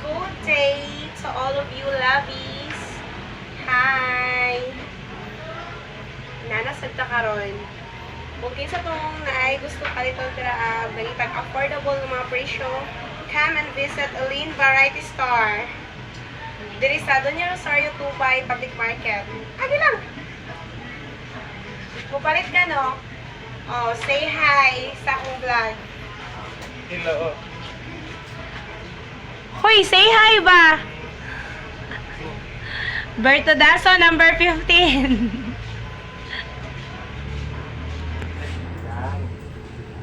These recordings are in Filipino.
Good day to all of you lovies. Hi! Nanasad ta karon. Bukod sa itong naay gusto paliton tira nagitag affordable ng mga presyo, come and visit Elaine Variety Store. Diri sa Doña Rosario Tubay Public Market. Adi lang! Pupalit ka, no? Oh, say hi sa akong vlog. Hello. Hoy, say hi ba? Berto Daso, number 15.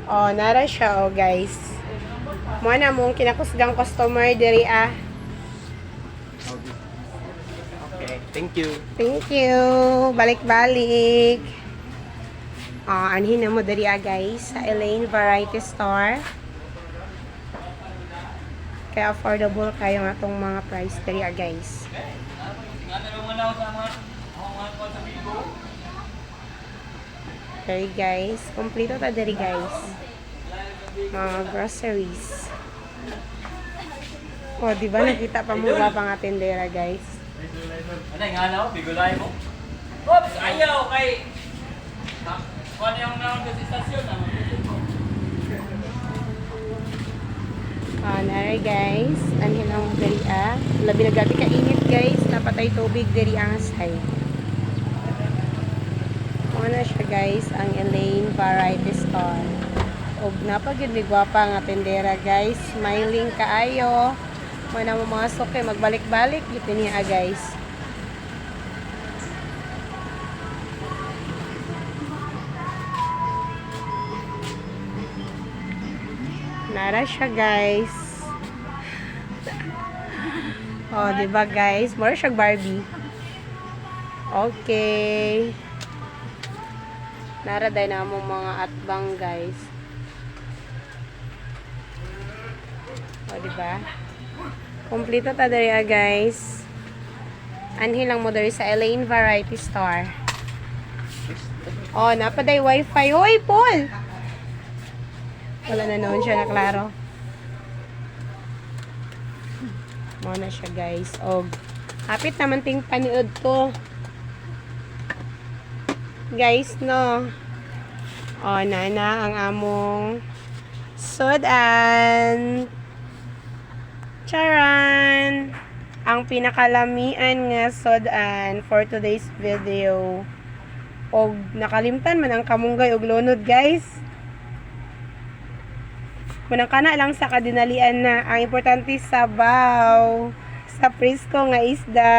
Oh, nara siya, oh, guys. Mo na mong kinakusgang customer diri ah. Okay, thank you. Thank you. Balik-balik. Anhin na mo diri ah, guys, sa Elaine Variety Store. Kaya affordable kayo nga itong mga price diri ah, guys. Diri guys, kompleto ta diri guys. Mga groceries. Oh, di ba nakita pa mo ba pang atendera guys? Ano yung halaw? Bigulay mo? Oops! Ayaw! Kay... Kung ano yung naman sa istasyon? Nara guys, anhin lang mo diri ah. Labi na gabi kainit guys, napatay tubig diri ang asay. Na siya guys, ang Elaine Variety Store. Og napagid ni gwapa nga tendera guys, smiling kaayo. Mana mo mga suke magbalik-balik gito niya guys. Nara siya guys. Oh, di ba guys? Mura siya Barbie. Okay. Nara day na mo mga atbang guys. O, diba? Kompleto ta diri guys. Anhin lang mo diri sa Elaine Variety Store. Oh, napaday wifi. Hoy, Paul! Wala na noon siya na klaro. Mo na siya guys. Og, hapit naman ting panood ko. Guys, no. O, nana ang among sudan. Charan! Ang pinakalamian nga sudan for today's video. Og, nakalimtan man ang kamunggay og lunod, guys. Munang kana lang sa kadinalian na. Ang importante sabaw. Sa presko nga isda.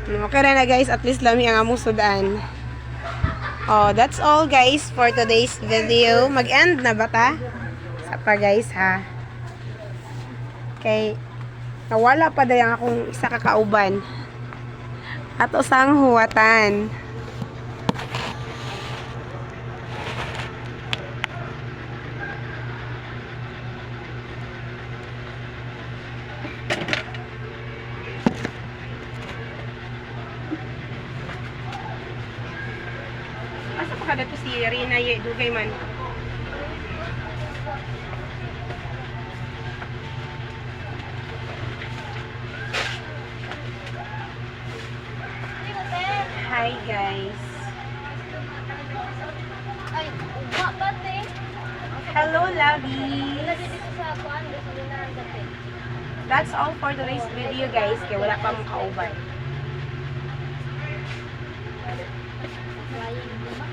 Okay na guys, at least lami ang among sudan. Oh, that's all guys for today's video. Mag-end na ba ta? Sa pa guys ha. Okay. Nawala pa dayang akong isa kakauban. Ato sang huwatan. Asa pa kada to si Rina Dugay man. Hi guys. Ay, uwa ba te? Hello lovies. Ilagay dito sa kuan, sa linaran dati. That's all for today's video guys. Kaya wala pa mong kauban. Flying.